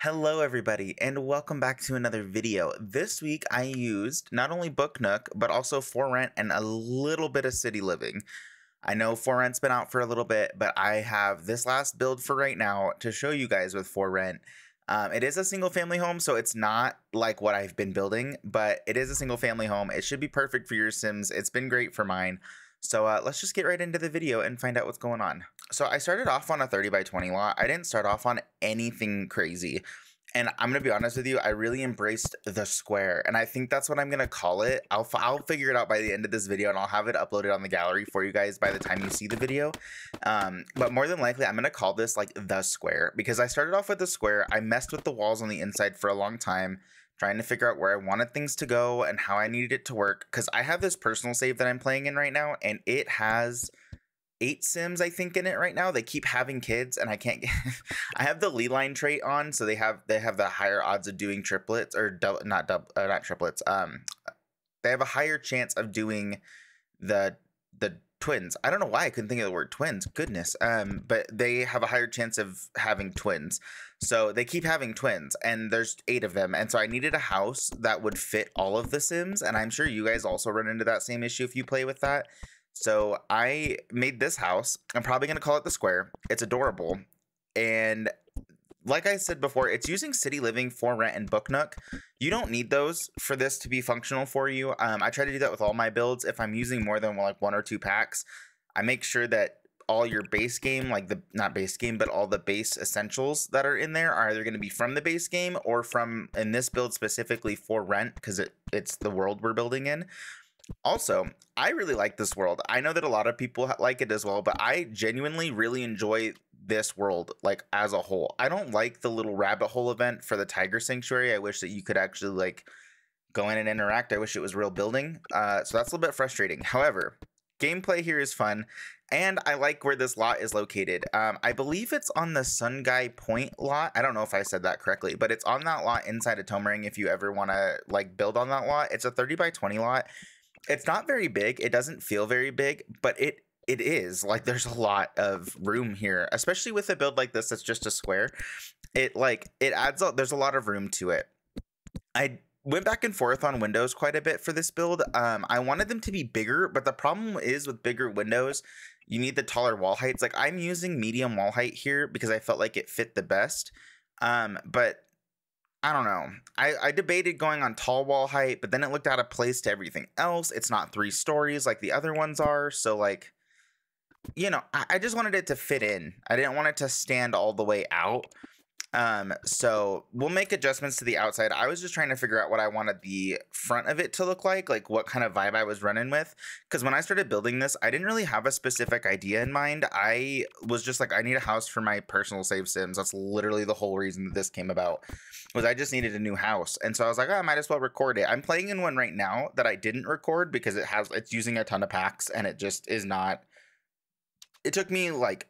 Hello everybody and welcome back to another video. This week I used not only Book Nook but also For Rent and a little bit of City Living. I know For Rent's been out for a little bit, but I have this last build for right now to show you guys with For Rent. It is a single family home, so it's not like what I've been building, but it is a single family home. It should be perfect for your Sims. It's been great for mine. So let's just get right into the video and find out what's going on. So I started off on a 30 by 20 lot. I didn't start off on anything crazy. And I'm going to be honest with you, I really embraced the square. And I think that's what I'm going to call it. I'll figure it out by the end of this video and I'll have it uploaded on the gallery for you guys by the time you see the video. But more than likely, I'm going to call this like the square because I started off with the square. I messed with the walls on the inside for a long time, trying to figure out where I wanted things to go and how I needed it to work. Because I have this personal save that I'm playing in right now, and it has 8 Sims, I think, in it right now. They keep having kids, and I can't get. I have the Leeline trait on, so they have the higher odds of doing triplets or not triplets. They have a higher chance of doing the twins. I don't know why I couldn't think of the word twins. Goodness. But they have a higher chance of having twins. So they keep having twins, and there's 8 of them. And so I needed a house that would fit all of the Sims, and I'm sure you guys also run into that same issue if you play with that. So I made this house. I'm probably going to call it the square. It's adorable. And like I said before, it's using City Living, For Rent, and Book Nook. You don't need those for this to be functional for you. I try to do that with all my builds. If I'm using more than like 1 or 2 packs, I make sure that all your base game, like not base game, but all the base essentials that are in there are either going to be from the base game or from, in this build specifically, For Rent, because it's the world we're building in. Also, I really like this world. I know that a lot of people like it as well, but I genuinely really enjoy this world, like, as a whole. I don't like the little rabbit hole event for the Tiger Sanctuary. I wish that you could actually, like, go in and interact. I wish it was real building. So that's a little bit frustrating. However, gameplay here is fun, and I like where this lot is located. I believe it's on the Sun Guy Point lot. I don't know if I said that correctly, but it's on that lot inside of Tomering if you ever want to, like, build on that lot. It's a 30 by 20 lot. It's not very big. It doesn't feel very big, but it is. Like, there's a lot of room here, especially with a build like this that's just a square. It adds up. There's a lot of room to it. I went back and forth on windows quite a bit for this build. I wanted them to be bigger, but the problem is with bigger windows, you need the taller wall heights. Like, I'm using medium wall height here because I felt like it fit the best. But I don't know. I debated going on tall wall height, but then it looked out of place to everything else. It's not 3 stories like the other ones are. So, like, you know, I just wanted it to fit in. I didn't want it to stand all the way out. So we'll make adjustments to the outside. I was just trying to figure out what I wanted the front of it to look like what kind of vibe I was running with. Because when I started building this, I didn't really have a specific idea in mind. I was just like, I need a house for my personal save Sims. That's literally the whole reason that this came about, was I just needed a new house. And so I was like, oh, I might as well record it. I'm playing in one right now that I didn't record because it's using a ton of packs, and it just is not. It took me, like,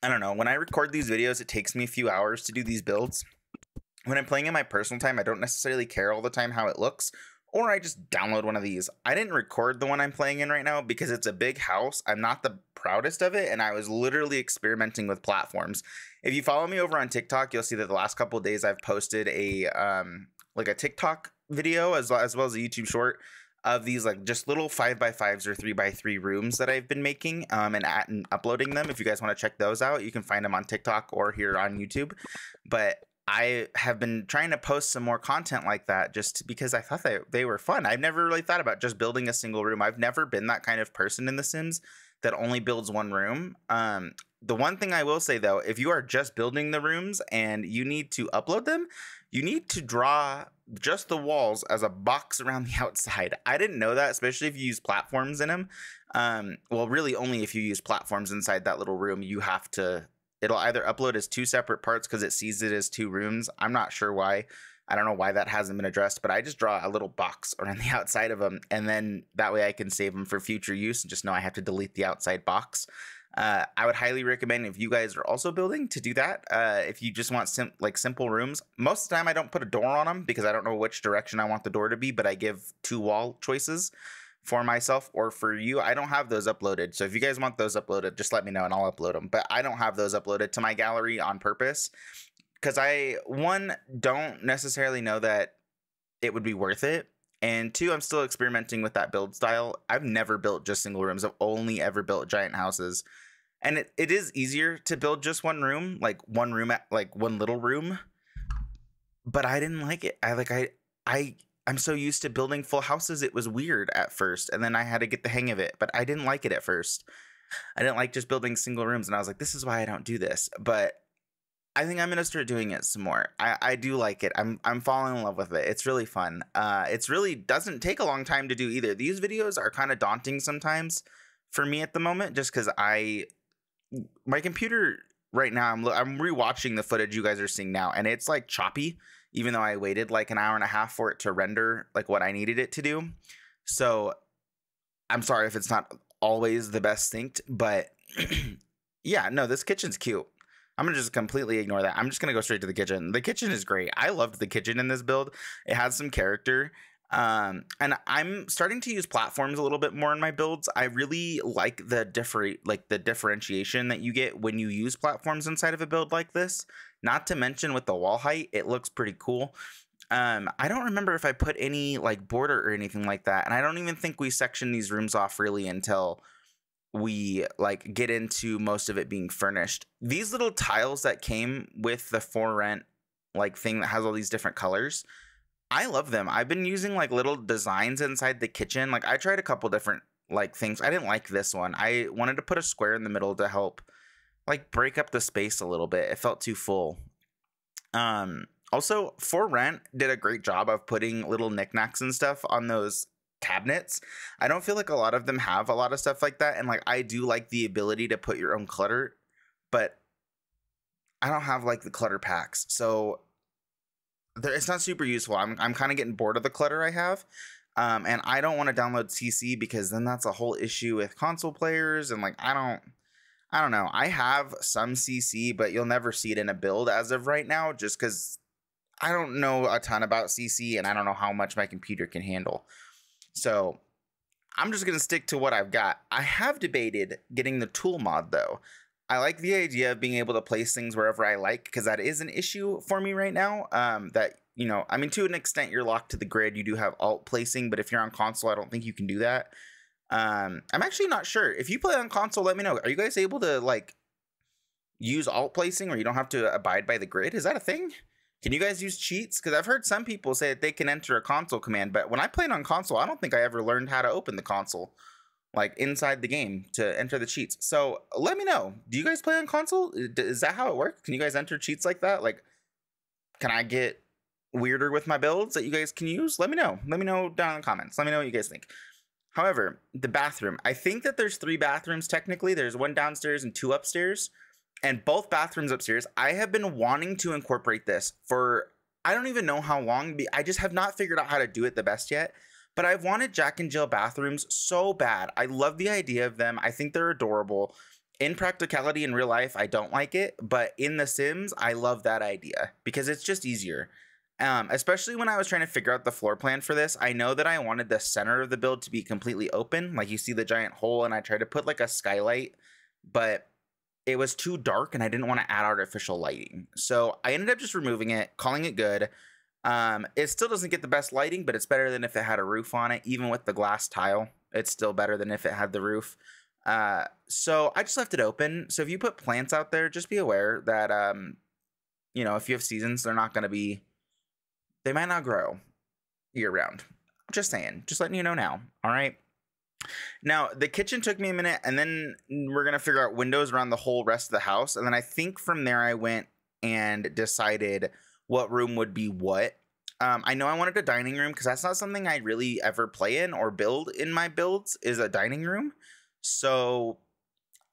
I don't know, when I record these videos, it takes me a few hours to do these builds. When I'm playing in my personal time, I don't necessarily care all the time how it looks, or I just download one of these. I didn't record the one I'm playing in right now because it's a big house. I'm not the proudest of it, and I was literally experimenting with platforms. If you follow me over on TikTok, you'll see that the last couple of days I've posted a like a TikTok video as well as a YouTube short of these, like, just little 5x5s or 3x3 rooms that I've been making and uploading them. If you guys want to check those out, you can find them on TikTok or here on YouTube. But I have been trying to post some more content like that just because I thought they were fun. I've never really thought about just building a single room. I've never been that kind of person in The Sims that only builds one room. The one thing I will say, though, if you are just building the rooms and you need to upload them, you need to draw just the walls as a box around the outside. I didn't know that, especially if you use platforms in them. Well, really only if you use platforms inside that little room. You have to, it'll either upload as 2 separate parts because it sees it as 2 rooms. I'm not sure why. I don't know why that hasn't been addressed, but I just draw a little box around the outside of them, and then that way I can save them for future use and just know I have to delete the outside box. I would highly recommend, if you guys are also building, to do that. If you just want simple rooms, most of the time I don't put a door on them because I don't know which direction I want the door to be, but I give 2 wall choices for myself or for you. I don't have those uploaded, so if you guys want those uploaded, just let me know and I'll upload them. But I don't have those uploaded to my gallery on purpose because I, one, don't necessarily know that it would be worth it. And two, I'm still experimenting with that build style. I've never built just single rooms. I've only ever built giant houses. And it is easier to build just one room, like one room, like one little room. But I didn't like it. I'm so used to building full houses. It was weird at first. And then I had to get the hang of it. But I didn't like it at first. I didn't like just building single rooms. And I was like, this is why I don't do this. But I think I'm gonna start doing it some more. I do like it. I'm falling in love with it. It's really fun. It's really doesn't take a long time to do either. These videos are kind of daunting sometimes for me at the moment, just because my computer right now, I'm rewatching the footage you guys are seeing now, and it's like choppy, even though I waited like an hour and a half for it to render like what I needed it to do. So I'm sorry if it's not always the best synced, but yeah, no, this kitchen's cute. I'm going to just completely ignore that. I'm just going to go straight to the kitchen. The kitchen is great. I loved the kitchen in this build. It has some character. And I'm starting to use platforms a little bit more in my builds. I really like the differentiation that you get when you use platforms inside of a build like this. Not to mention with the wall height, it looks pretty cool. I don't remember if I put any like border or anything like that. And I don't even think we section these rooms off really until we like get into most of it being furnished. These little tiles that came with the For Rent like thing that has all these different colors, I love them. I've been using like little designs inside the kitchen. Like I tried a couple different like things. I didn't like this one. I wanted to put a square in the middle to help like break up the space a little bit. It felt too full. Also, For Rent did a great job of putting little knickknacks and stuff on those cabinets. I don't feel like a lot of them have a lot of stuff like that, and like I do like the ability to put your own clutter, but I don't have like the clutter packs, so it's not super useful. I'm kind of getting bored of the clutter I have, and I don't want to download CC because then that's a whole issue with console players, and like I don't know. I have some CC, but you'll never see it in a build as of right now, just because I don't know a ton about CC and I don't know how much my computer can handle. So I'm just going to stick to what I've got. I have debated getting the tool mod though. I like the idea of being able to place things wherever I like, because that is an issue for me right now. That, you know, I mean, to an extent you're locked to the grid. You do have alt placing, but if you're on console, I don't think you can do that. I'm actually not sure. If you play on console, let me know. Are you guys able to like use alt placing where you don't have to abide by the grid? Is that a thing? Can you guys use cheats? Because I've heard some people say that they can enter a console command, but when I played on console, I don't think I ever learned how to open the console, like inside the game, to enter the cheats. So let me know. Do you guys play on console? Is that how it works? Can you guys enter cheats like that? Like, can I get weirder with my builds that you guys can use? Let me know. Let me know down in the comments. Let me know what you guys think. However, the bathroom. I think that there's 3 bathrooms technically. There's 1 downstairs and 2 upstairs. And both bathrooms upstairs, I have been wanting to incorporate this for, I don't even know how long. I just have not figured out how to do it the best yet. But I've wanted Jack and Jill bathrooms so bad. I love the idea of them. I think they're adorable. In practicality, in real life, I don't like it. But in The Sims, I love that idea because it's just easier. Especially when I was trying to figure out the floor plan for this. I know that I wanted the center of the build to be completely open. Like you see the giant hole, and I tried to put like a skylight. But it was too dark and I didn't want to add artificial lighting. So I ended up just removing it, calling it good. It still doesn't get the best lighting, but it's better than if it had a roof on it. Even with the glass tile, it's still better than if it had the roof. So I just left it open. So if you put plants out there, just be aware that, you know, if you have seasons, they might not grow year round. Just saying, just letting you know now. All right. Now, the kitchen took me a minute, and then we're going to figure out windows around the whole rest of the house. And then I think from there I went and decided what room would be what. I know I wanted a dining room because that's not something I really ever play in or build in my builds, is a dining room. So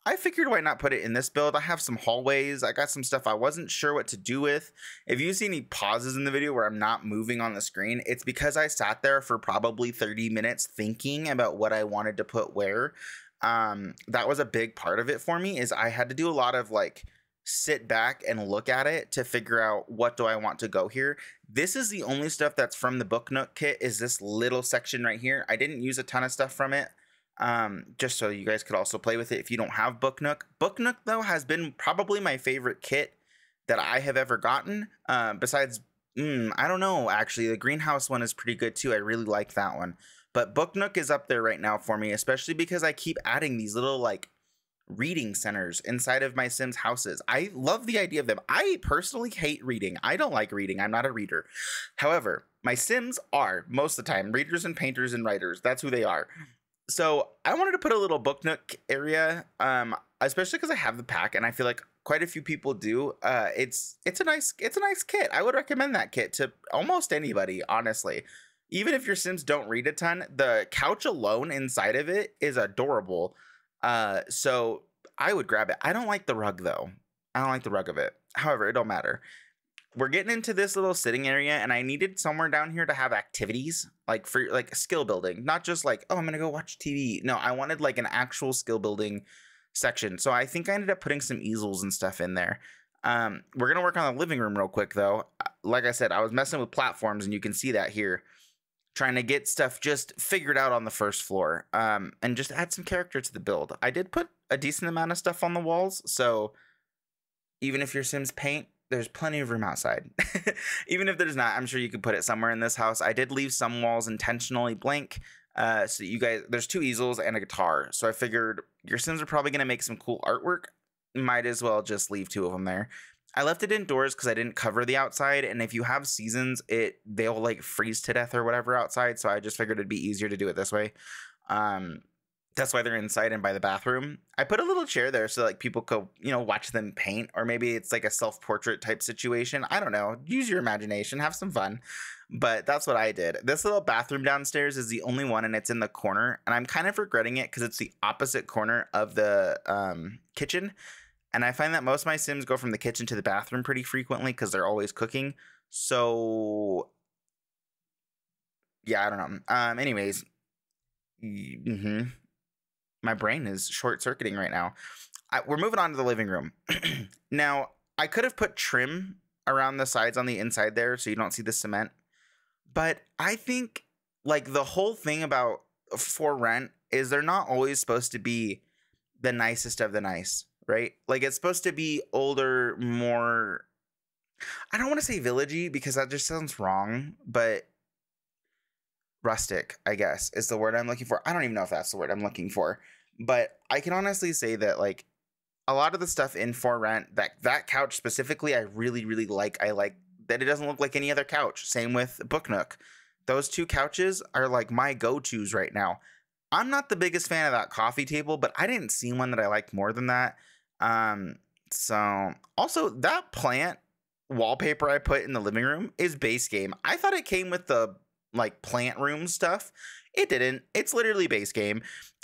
I figured why not put it in this build. I have some hallways. I got some stuff I wasn't sure what to do with. If you see any pauses in the video where I'm not moving on the screen, it's because I sat there for probably 30 minutes thinking about what I wanted to put where. That was a big part of it for me, is I had to do a lot of like sit back and look at it to figure out what do I want to go here. This is the only stuff that's from the Book Nook kit, is this little section right here. I didn't use a ton of stuff from it. Just so you guys could also play with it if you don't have Book Nook. Book Nook though has been probably my favorite kit that I have ever gotten. Besides, I don't know, actually. The greenhouse one is pretty good too. I really like that one. But Book Nook is up there right now for me, especially because I keep adding these little like reading centers inside of my Sims houses. I love the idea of them. I personally hate reading. I don't like reading. I'm not a reader. However, my Sims are most of the time readers and painters and writers. That's who they are. So I wanted to put a little Book Nook area, especially because I have the pack and I feel like quite a few people do. It's a nice kit. I would recommend that kit to almost anybody, honestly. Even if your Sims don't read a ton, the couch alone inside of it is adorable. So I would grab it. I don't like the rug though. I don't like the rug of it. However, it don't matter. We're getting into this little sitting area and I needed somewhere down here to have activities like for like skill building, not just like, oh, I'm going to go watch TV. No, I wanted like an actual skill building section. So I think I ended up putting some easels and stuff in there. We're going to work on the living room real quick though. Like I said, I was messing with platforms and you can see that here. Trying to get stuff just figured out on the first floor, and just add some character to the build. I did put a decent amount of stuff on the walls, so even if your Sims paint, there's plenty of room outside. Even if there's not, I'm sure you could put it somewhere in this house. I did leave some walls intentionally blank, so you guys, there's 2 easels and a guitar, so I figured your Sims are probably going to make some cool artwork. Might as well just leave 2 of them there. I left it indoors because I didn't cover the outside, and if you have seasons, they'll like freeze to death or whatever outside, so I just figured it'd be easier to do it this way. That's why they're inside and by the bathroom. I put a little chair there so like people could, watch them paint, or maybe it's like a self-portrait type situation. I don't know. Use your imagination, have some fun. But that's what I did. This little bathroom downstairs is the only one, and it's in the corner, and I'm kind of regretting it because it's the opposite corner of the kitchen. And I find that most of my Sims go from the kitchen to the bathroom pretty frequently because they're always cooking. So, yeah, I don't know. Anyways, my brain is short-circuiting right now. We're moving on to the living room. Now, I could have put trim around the sides on the inside there so you don't see the cement. But I think, like, the whole thing about For Rent is they're not always supposed to be the nicest of the nice. Right? Like, it's supposed to be older, more, I don't want to say villagey because that just sounds wrong, but rustic, I guess, is the word I'm looking for. I don't even know if that's the word I'm looking for, but I can honestly say that, like, a lot of the stuff in For Rent, that couch specifically, I really, really like. I like that it doesn't look like any other couch. Same with Book Nook. Those 2 couches are, like, my go-tos right now. I'm not the biggest fan of that coffee table, but I didn't see one that I liked more than that. So also that plant wallpaper I put in the living room is base game. I thought it came with the like plant room stuff. It didn't. It's literally base game.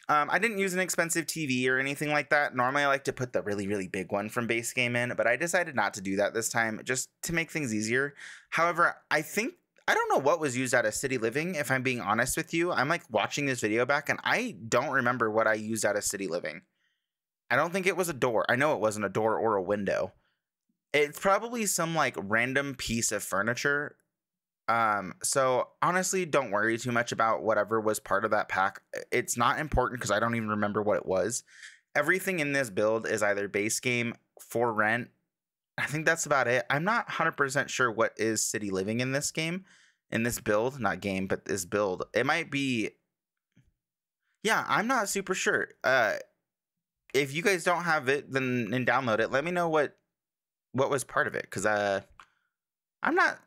I didn't use an expensive TV or anything like that. Normally I like to put the really, really big one from base game in, but I decided not to do that this time just to make things easier. However, I don't know what was used out of City Living, if I'm being honest with you. I'm like watching this video back and I don't remember what I used out of City Living. I don't think it was a door. I know it wasn't a door or a window. It's probably some like random piece of furniture. So honestly, don't worry too much about whatever was part of that pack. It's not important because I don't even remember what it was. Everything in this build is either base game, For Rent. I think that's about it. I'm not 100% sure what is City Living in this game, in this build, not game, but this build. It might be, yeah, I'm not super sure. If you guys don't have it, then download it. Let me know what was part of it, because I'm not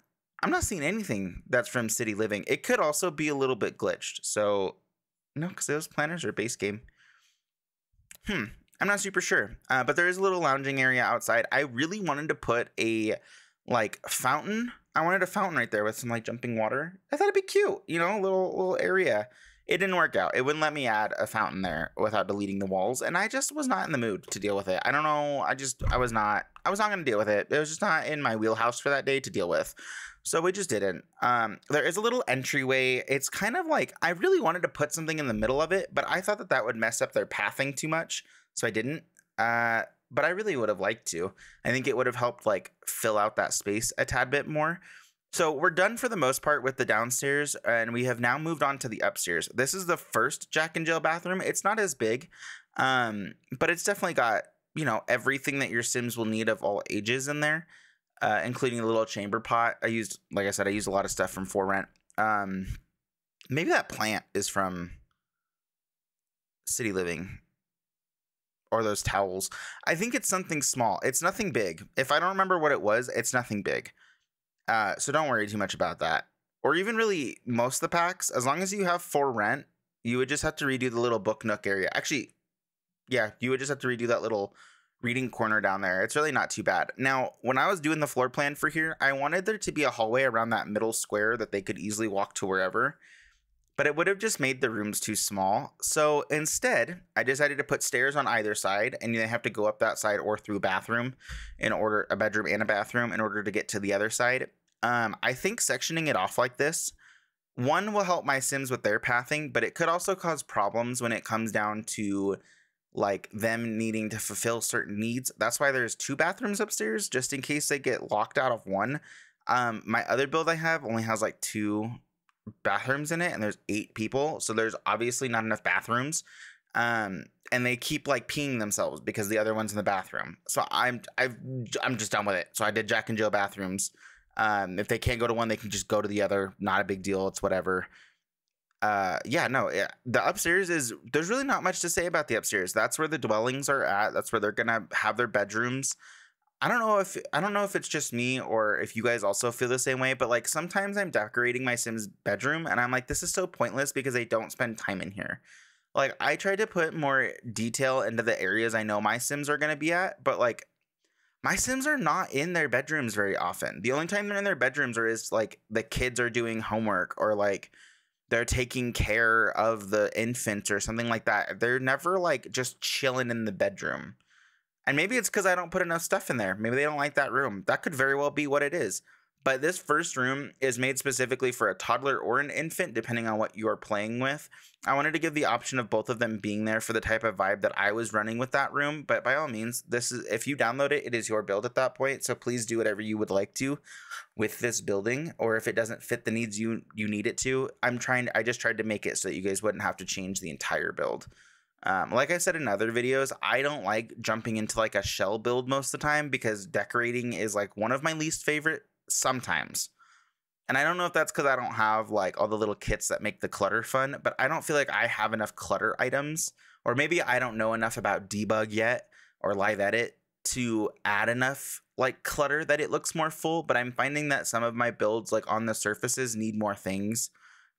seeing anything that's from City Living. It could also be a little bit glitched. So no, because those planners are base game. I'm not super sure. But there is a little lounging area outside. I really wanted to put a like fountain. I wanted a fountain right there with some like jumping water. I thought it'd be cute, a little area. It didn't work out. It wouldn't let me add a fountain there without deleting the walls, and I just was not in the mood to deal with it. I don't know. I was not going to deal with it. It was just not in my wheelhouse for that day to deal with. So we just didn't. There is a little entryway. It's kind of like, I really wanted to put something in the middle of it, but I thought that would mess up their pathing too much, so I didn't. But I really would have liked to. I think it would have helped like fill out that space a tad bit more. So we're done for the most part with the downstairs, and we have now moved on to the upstairs. This is the first Jack and Jill bathroom. It's not as big, but it's definitely got, everything that your Sims will need of all ages in there. including the little chamber pot. Like I said, I used a lot of stuff from For Rent. Maybe that plant is from City Living, or those towels. I think it's something small. It's nothing big. If I don't remember what it was, it's nothing big. So don't worry too much about that. Or even really most of the packs, as long as you have For Rent, you would just have to redo the little book nook area. Actually, yeah, you would just have to redo that little reading corner down there. It's really not too bad. Now, when I was doing the floor plan for here, I wanted there to be a hallway around that middle square that they could easily walk to wherever, but it would have just made the rooms too small. So instead, I decided to put stairs on either side, and you have to go up that side or through a bedroom and a bathroom in order to get to the other side. I think sectioning it off like this, one, will help my Sims with their pathing, but it could also cause problems when it comes down to like them needing to fulfill certain needs. That's why there's 2 bathrooms upstairs, just in case they get locked out of one. My other build I have only has like 2 bathrooms in it, and there's 8 people, so there's obviously not enough bathrooms. And they keep like peeing themselves because the other one's in the bathroom. So I'm just done with it. So I did Jack and Jill bathrooms. If they can't go to one, they can just go to the other. Not a big deal. It's whatever. The upstairs there's really not much to say about the upstairs. That's where the dwellings are at. That's where they're gonna have their bedrooms. I don't know if it's just me or if you guys also feel the same way, but like sometimes I'm decorating my Sims bedroom and I'm like, this is so pointless because they don't spend time in here. Like, I tried to put more detail into the areas I know my Sims are gonna be at, but like my Sims are not in their bedrooms very often. The only time they're in their bedrooms is like the kids are doing homework, or like they're taking care of the infant or something like that. They're never like just chilling in the bedroom. And maybe it's because I don't put enough stuff in there. Maybe they don't like that room. That could very well be what it is. But this first room is made specifically for a toddler or an infant, depending on what you are playing with. I wanted to give the option of both of them being there for the type of vibe that I was running with that room. But by all means, if you download it, it is your build at that point. So please do whatever you would like to with this building. Or if it doesn't fit the needs you need it to, I just tried to make it so that you guys wouldn't have to change the entire build. Like I said in other videos, I don't like jumping into like a shell build most of the time because decorating is like one of my least favorite sometimes. And I don't know if that's because I don't have like all the little kits that make the clutter fun, but I don't feel like I have enough clutter items, or maybe I don't know enough about debug yet or live edit to add enough like clutter that it looks more full. But I'm finding that some of my builds like on the surfaces need more things.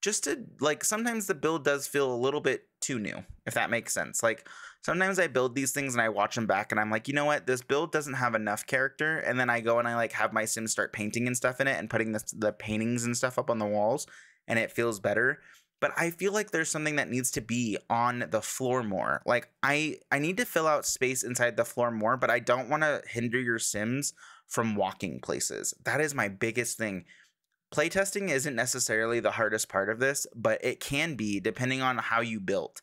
Just to like, sometimes the build does feel a little bit too new, if that makes sense. Like sometimes I build these things and I watch them back and I'm like, you know what, this build doesn't have enough character. And then I go and I like have my Sims start painting and stuff in it and putting the paintings and stuff up on the walls, and it feels better. But I feel like there's something that needs to be on the floor more. Like I need to fill out space inside the floor more, but I don't want to hinder your Sims from walking places. That is my biggest thing. Playtesting isn't necessarily the hardest part of this, but it can be depending on how you built.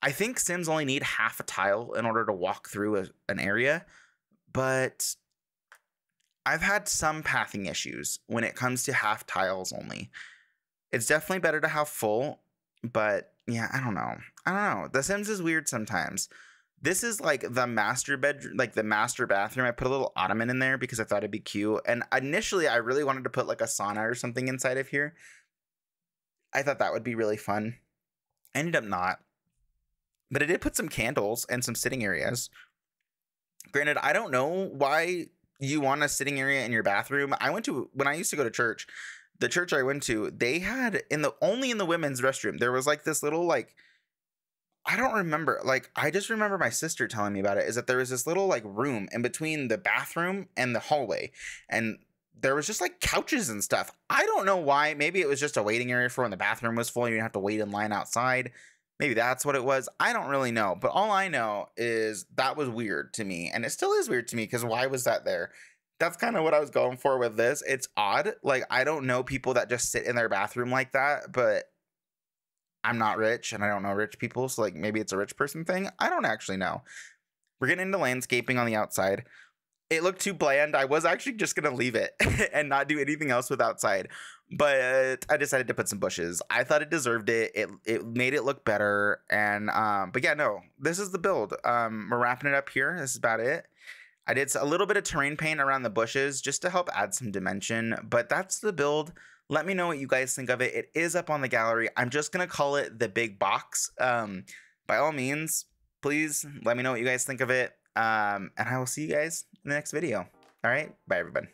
I think Sims only need half a tile in order to walk through an area, but I've had some pathing issues when it comes to half tiles only. It's definitely better to have full, but yeah, I don't know. The Sims is weird sometimes. This is like the master bedroom, like the master bathroom. I put a little ottoman in there because I thought it'd be cute. And initially I really wanted to put like a sauna or something inside of here. I thought that would be really fun. Ended up not. But I did put some candles and some sitting areas. Granted, I don't know why you want a sitting area in your bathroom. When I used to go to church, the church I went to, they had only in the women's restroom, there was like this little like, I don't remember, like, I just remember my sister telling me about it, is that there was this little like room in between the bathroom and the hallway, and there was just like couches and stuff. I don't know why. Maybe it was just a waiting area for when the bathroom was full and you didn't have to wait in line outside. Maybe that's what it was. I don't really know, but all I know is that was weird to me, and it still is weird to me because why was that there? That's kind of what I was going for with this. It's odd. Like, I don't know people that just sit in their bathroom like that, but I'm not rich and I don't know rich people, so like maybe it's a rich person thing. I don't actually know. We're getting into landscaping on the outside. It looked too bland. I was actually just gonna leave it and not do anything else with outside, but I decided to put some bushes. I thought it deserved it. It made it look better. And but yeah, no, this is the build. We're wrapping it up here. This is about it. I did a little bit of terrain paint around the bushes just to help add some dimension, but that's the build. Let me know what you guys think of it. It is up on the gallery. I'm just going to call it the big box. By all means, please let me know what you guys think of it. And I will see you guys in the next video. All right. Bye, everybody.